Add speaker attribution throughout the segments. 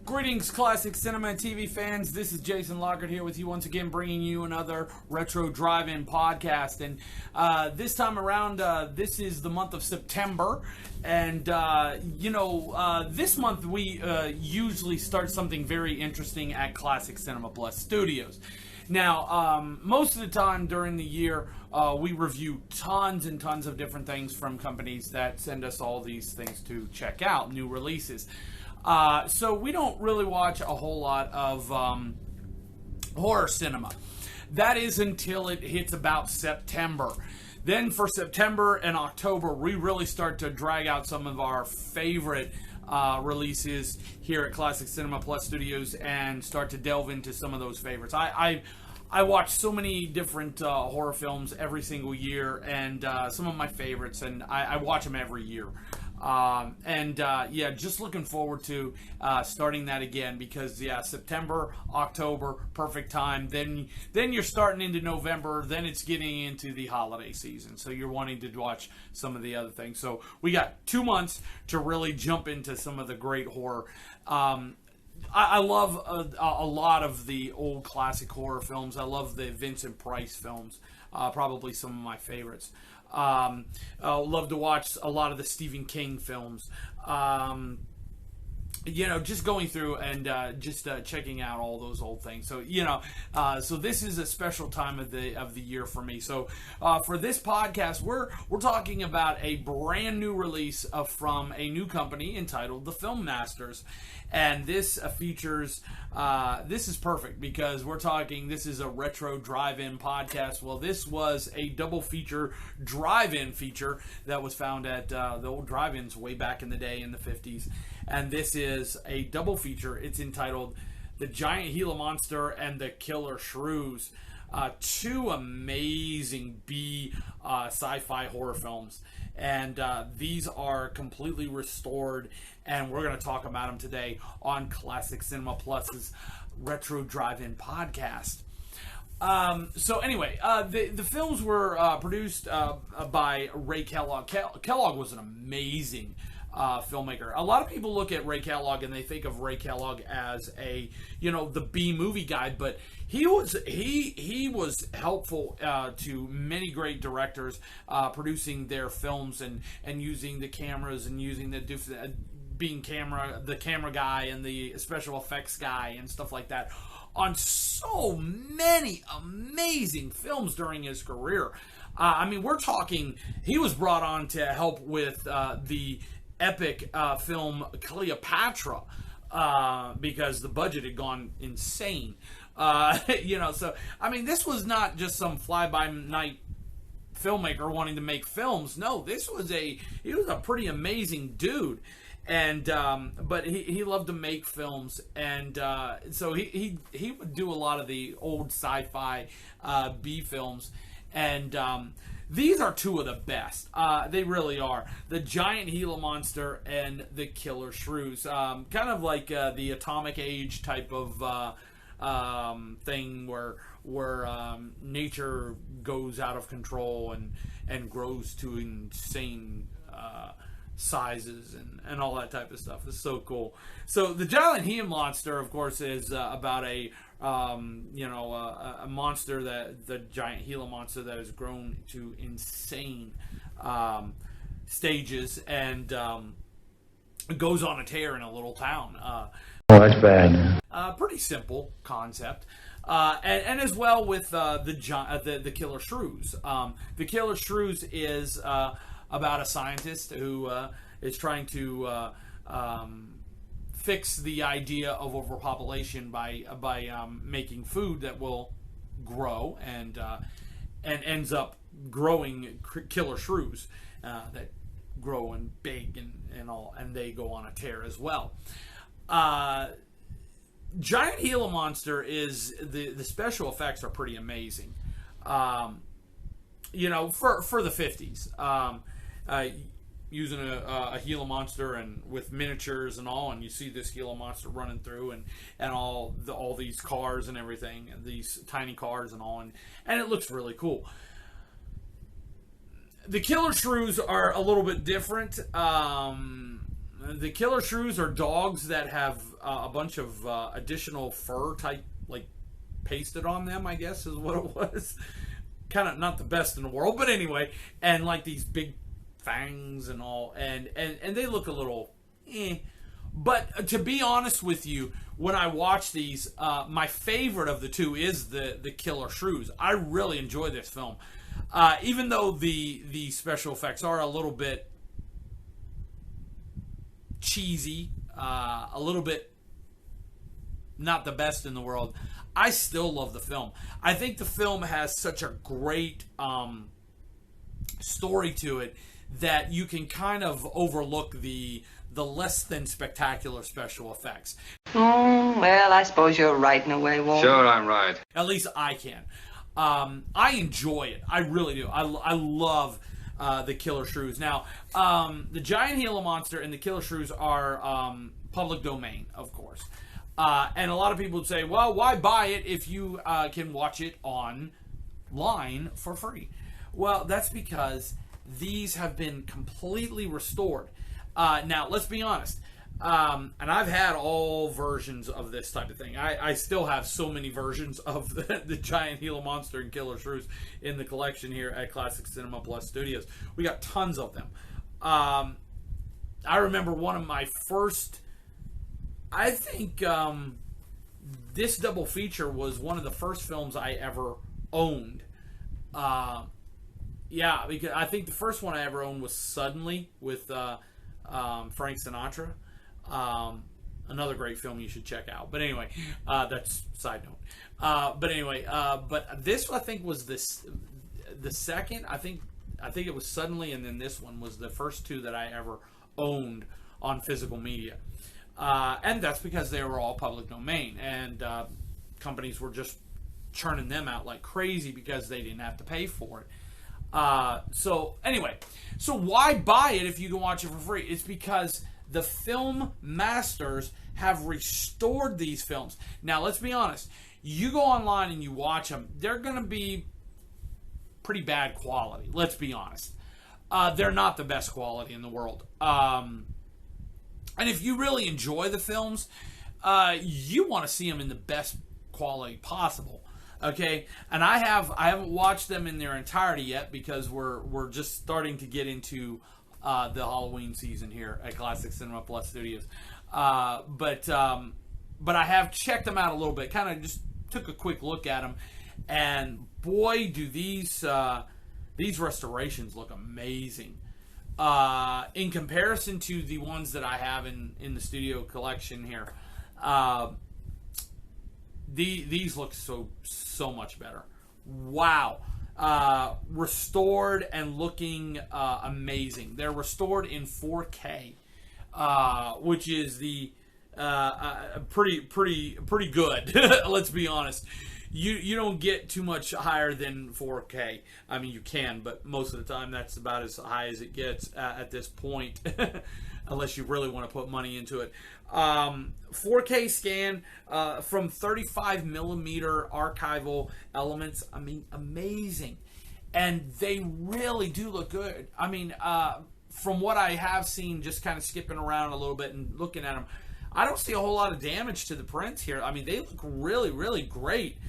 Speaker 1: Greetings, classic cinema and TV fans. This is Jason Lockard here with you once again, bringing you another retro drive-in podcast. And this time around, this is the month of September. And, this month we usually start something very interesting at Classic Cinema Plus Studios. Now, most of the time during the year, we review tons and tons of different things from companies that send us all these things to check out, new releases. So we don't really watch a whole lot of horror cinema. That is until it hits about September. Then for September and October, we really start to drag out some of our favorite releases here at Classic Cinema Plus Studios and start to delve into some of those favorites. I watch so many different horror films every single year, and some of my favorites, and I watch them every year. Just looking forward to starting that again because, September, October, perfect time. Then you're starting into November. Then it's getting into the holiday season. So you're wanting to watch some of the other things. So we got 2 months to really jump into some of the great horror. I love a lot of the old classic horror films. I love the Vincent Price films, probably some of my favorites. I love to watch a lot of the Stephen King films. Just going through and checking out all those old things. So so this is a special time of the year for me. So for this podcast, we're talking about a brand new release from a new company entitled the Film Masters, and this features. This is perfect because we're talking. This is a retro drive-in podcast. Well, this was a double feature drive-in feature that was found at the old drive-ins way back in the day in the 50s. And this is a double feature. It's entitled The Giant Gila Monster and the Killer Shrews. Two amazing B sci-fi horror films. And these are completely restored. And we're going to talk about them today on Classic Cinema Plus's Retro Drive-In podcast. The films were produced by Ray Kellogg. Kellogg was an amazing filmmaker. A lot of people look at Ray Kellogg and they think of Ray Kellogg as the B movie guy, but he was helpful to many great directors producing their films and using the cameras and using being the camera guy and the special effects guy and stuff like that on so many amazing films during his career. We're talking he was brought on to help with the epic film Cleopatra because the budget had gone insane. This was not just some fly-by-night filmmaker wanting to make films. No, he was a pretty amazing dude. And but he loved to make films, and so he would do a lot of the old sci-fi B films, and these are two of the best. They really are. The Giant Gila Monster and the Killer Shrews. Kind of like the Atomic Age type of thing where nature goes out of control and grows to insane sizes and all that type of stuff. It's so cool. So the Giant Gila Monster, of course, is about a monster the Giant Gila Monster that has grown to insane stages and goes on a tear in a little town.
Speaker 2: That's bad.
Speaker 1: Pretty simple concept. And as well with the Killer Shrews. The Killer Shrews is about a scientist who is trying to fix the idea of overpopulation by making food that will grow and ends up growing killer shrews that grow and big and all, and they go on a tear as well. Giant Gila Monster is the special effects are pretty amazing. For the 50s. Using a Gila Monster and with miniatures and all, and you see this Gila Monster running through and all these cars and everything, and these tiny cars and all, and it looks really cool. The Killer Shrews are a little bit different. The killer shrews are dogs that have a bunch of additional fur type, like, pasted on them, I guess is what it was. Kind of not the best in the world, but anyway. And like these big fangs and all. And they look a little But to be honest with you, when I watch these, my favorite of the two is the Killer Shrews. I really enjoy this film. Even though the special effects are a little bit cheesy, a little bit not the best in the world, I still love the film. I think the film has such a great story to it that you can kind of overlook the less than spectacular special effects.
Speaker 3: Well, I suppose you're right in a way, Walt.
Speaker 4: Sure, I'm right.
Speaker 1: At least I can. I enjoy it. I really do. I love the Killer Shrews. Now, the Giant Gila Monster and the Killer Shrews are public domain, of course. And a lot of people would say, well, why buy it if you can watch it online for free? Well, that's because these have been completely restored. Now, let's be honest. And I've had all versions of this type of thing. I still have so many versions of the Giant Gila Monster and Killer Shrews in the collection here at Classic Cinema Plus Studios. We got tons of them. I remember one of my first... I think this double feature was one of the first films I ever owned. Yeah, because I think the first one I ever owned was Suddenly with Frank Sinatra. Another great film you should check out. But anyway, that's side note. But anyway, but this I think was the second. I think it was Suddenly, and then this one was the first two that I ever owned on physical media. And that's because they were all public domain, and companies were just churning them out like crazy because they didn't have to pay for it. So anyway, so why buy it if you can watch it for free? It's because the Film Masters have restored these films. Now, let's be honest. You go online and you watch them, they're going to be pretty bad quality. Let's be honest. They're not the best quality in the world. And if you really enjoy the films, you want to see them in the best quality possible. Okay, and I haven't watched them in their entirety yet because we're just starting to get into the Halloween season here at Classic Cinema Plus Studios. But I have checked them out a little bit. Kind of just took a quick look at them, and boy, do these restorations look amazing. In comparison to the ones that I have in the studio collection here, these look so much better. Wow. Restored and looking amazing. They're restored in 4K, which is the pretty good. Let's be honest. You don't get too much higher than 4K. I mean, you can, but most of the time that's about as high as it gets at this point, unless you really want to put money into it. 4K scan from 35 millimeter archival elements. I mean, amazing. And they really do look good. I mean, from what I have seen, just kind of skipping around a little bit and looking at them, I don't see a whole lot of damage to the prints here. I mean, they look really, really great.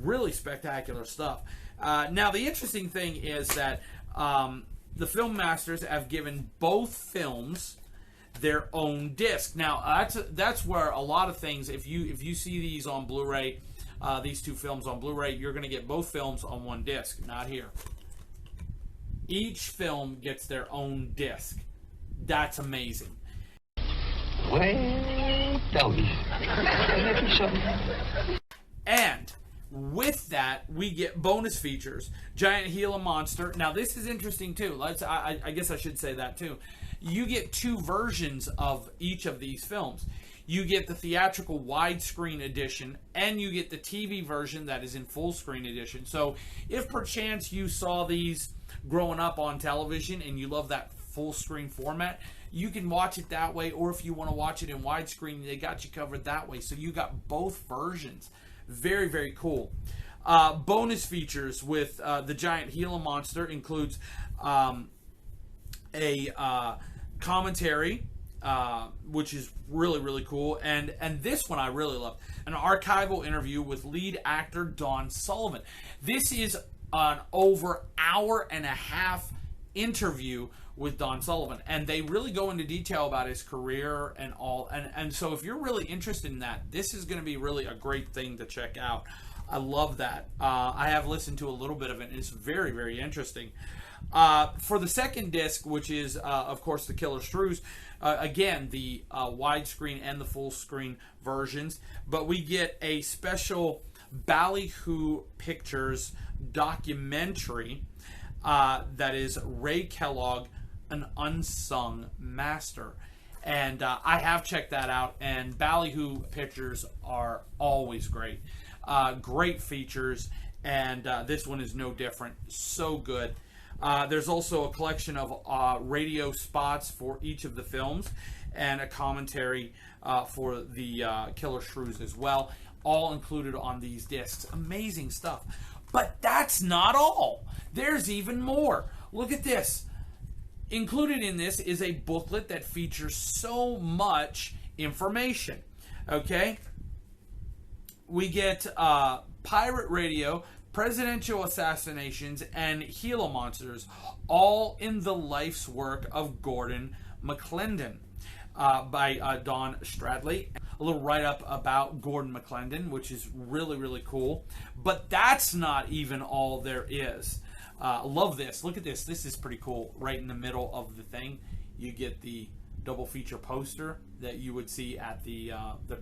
Speaker 1: Really spectacular stuff. Now, the interesting thing is that the Film Masters have given both films their own disc. Now, that's where a lot of things, if you see these on Blu-ray, these two films on Blu-ray, you're going to get both films on one disc. Not here. Each film gets their own disc. That's amazing.
Speaker 2: Well, doggy.
Speaker 1: And with that, we get bonus features. Giant Gila Monster. Now, this is interesting, too. I guess I should say that, too. You get two versions of each of these films. You get the theatrical widescreen edition, and you get the TV version that is in full screen edition. So, if perchance you saw these growing up on television and you love that full screen format, you can watch it that way, or if you want to watch it in widescreen, they got you covered that way. So, you got both versions. Very, very cool. Bonus features with the Giant Gila Monster includes a commentary which is really, really cool. And this one I really love. An archival interview with lead actor Don Sullivan. This is an over hour and a half interview with Don Sullivan, and they really go into detail about his career and all. And so if you're really interested in that, this is going to be really a great thing to check out. I love that. I have listened to a little bit of it, and it's very, very interesting. For the second disc, which is, of course, The Killer Shrews, again, the widescreen and the full screen versions, but we get a special Ballyhoo Pictures documentary that is Ray Kellogg, an Unsung Master. And I have checked that out, and Ballyhoo Pictures are always great. Great features, and this one is no different. So good. There's also a collection of radio spots for each of the films and a commentary for the Killer Shrews as well, all included on these discs. Amazing stuff. But that's not all. There's even more. Look at this. Included in this is a booklet that features so much information. Okay? We get pirate radio, presidential assassinations, and Gila monsters, all in the life's work of Gordon McClendon, by Don Stradley. A little write-up about Gordon McClendon, which is really, really cool. But that's not even all there is. Love this. Look at this. This is pretty cool. Right in the middle of the thing, you get the double feature poster that you would see at the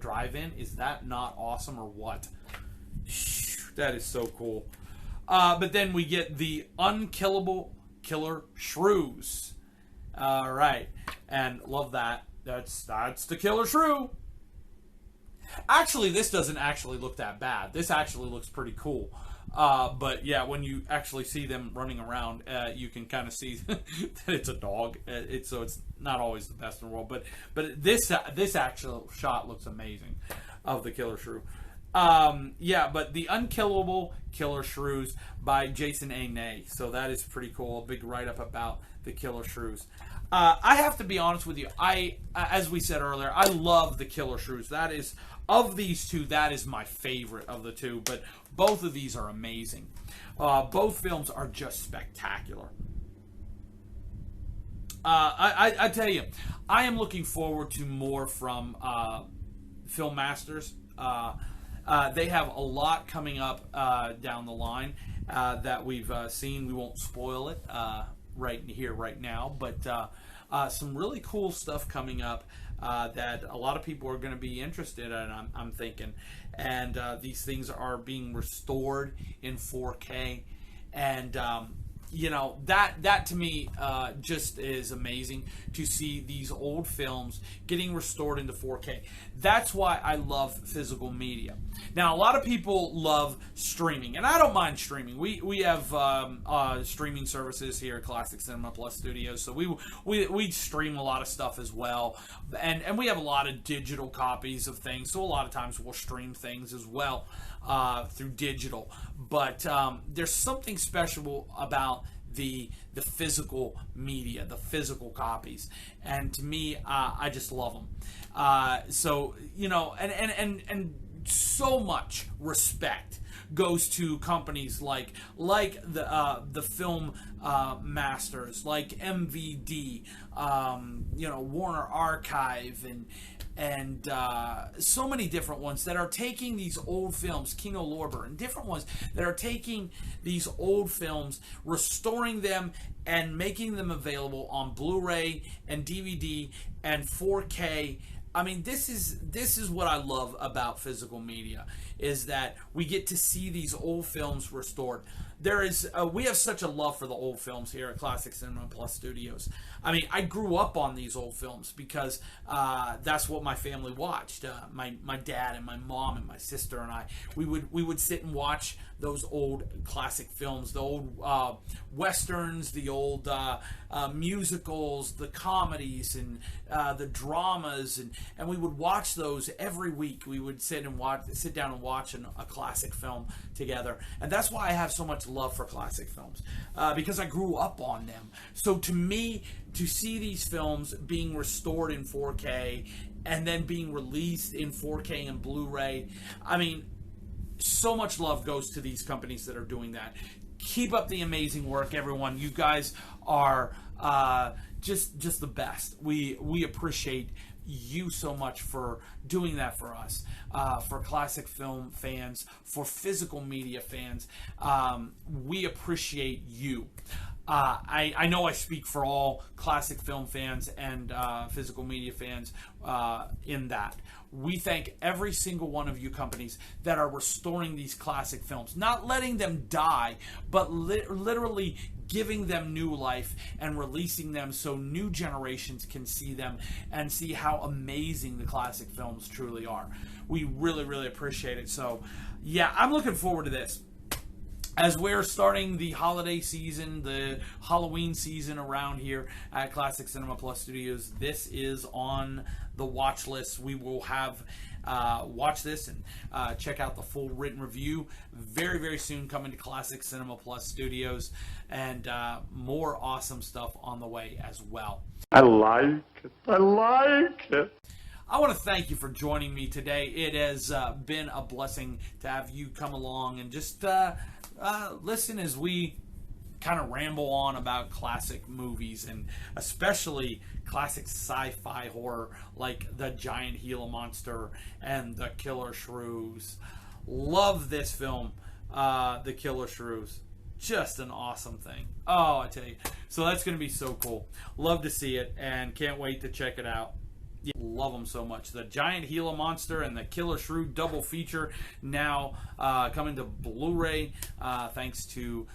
Speaker 1: drive-in. Is that not awesome or what? That is so cool. But then we get the unkillable Killer Shrews. All right, and love that. That's the Killer Shrew. Actually, this doesn't actually look that bad. This actually looks pretty cool. But yeah, when you actually see them running around, you can kind of see that it's a dog. So it's not always the best in the world. But this actual shot looks amazing of the Killer Shrew. Yeah, but the Unkillable Killer Shrews by Jason A. So that is pretty cool. A big write-up about the Killer Shrews. I have to be honest with you. As we said earlier, I love the Killer Shrews. That is, of these two, that is my favorite of the two. But both of these are amazing. Both films are just spectacular. I tell you, I am looking forward to more from Film Masters. They have a lot coming up down the line that we've seen. We won't spoil it right here, right now, but some really cool stuff coming up that a lot of people are going to be interested in, I'm thinking. And these things are being restored in 4K. And you know, that to me just is amazing to see these old films getting restored into 4K. That's why I love physical media. Now, a lot of people love streaming, and I don't mind streaming. We have streaming services here at Classic Cinema Plus Studios, so we stream a lot of stuff as well, and we have a lot of digital copies of things. So a lot of times we'll stream things as well through digital. But there's something special about the physical media, the physical copies, and to me, I just love them. So you know, and so much respect goes to companies like the Film Masters, like MVD, you know, Warner Archive, and so many different ones that are taking these old films, Kino Lorber, and different ones that are taking these old films, restoring them, and making them available on Blu-ray and DVD and 4K. I mean, this is what I love about physical media, is that we get to see these old films restored. We have such a love for the old films here at Classic Cinema Plus Studios. I mean, I grew up on these old films because that's what my family watched. My dad and my mom and my sister and I, we would sit and watch those old classic films, the old westerns, the old musicals, the comedies, and the dramas, and we would watch those every week. We would sit down and watch a classic film together, and that's why I have so much love for classic films, because I grew up on them. So to me, to see these films being restored in 4K and then being released in 4K and Blu-ray, I mean, so much love goes to these companies that are doing that. Keep up the amazing work, everyone. You guys are just the best. We appreciate you so much for doing that for us, for classic film fans, for physical media fans. We appreciate you. I know I speak for all classic film fans and physical media fans in that. We thank every single one of you companies that are restoring these classic films, not letting them die, but literally giving them new life and releasing them so new generations can see them and see how amazing the classic films truly are. We really, really appreciate it. So, yeah, I'm looking forward to this. As we're starting the holiday season, the Halloween season around here at Classic Cinema Plus Studios, this is on the watch list. We will have watch this and check out the full written review very, very soon, coming to Classic Cinema Plus Studios, and more awesome stuff on the way as well.
Speaker 2: I like it. I like it.
Speaker 1: I want to thank you for joining me today. It has been a blessing to have you come along and just listen as we kind of ramble on about classic movies, and especially classic sci-fi horror like the giant Gila monster and the killer shrews. Love this film, the killer shrews. Just an awesome thing. Oh, I tell you. So that's going to be so cool. Love to see it and can't wait to check it out. Love them so much. The giant Gila monster and the killer shrew double feature now coming to Blu-ray thanks to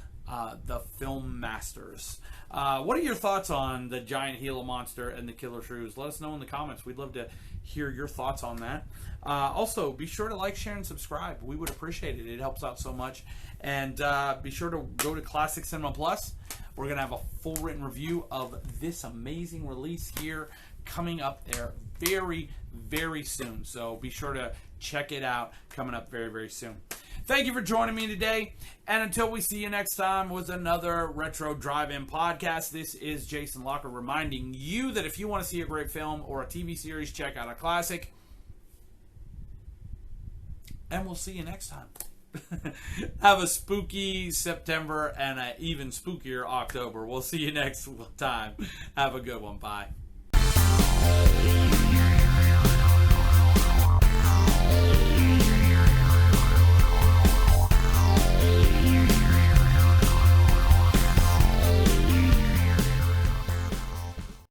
Speaker 1: the Film Masters. What are your thoughts on the giant Gila monster and the killer shrews? Let us know in the comments. We'd love to hear your thoughts on that. Also, be sure to like, share, and subscribe. We would appreciate it. It helps out so much. And be sure to go to Classic Cinema Plus. We're going to have a full written review of this amazing release here coming up there very, very soon. So be sure to check it out, coming up very, very soon. Thank you for joining me today. And until we see you next time with another Retro Drive-In podcast, this is Jason Lockard reminding you that if you want to see a great film or a TV series, check out a classic. And we'll see you next time. Have a spooky September and an even spookier October. We'll see you next time. Have a good one. Bye.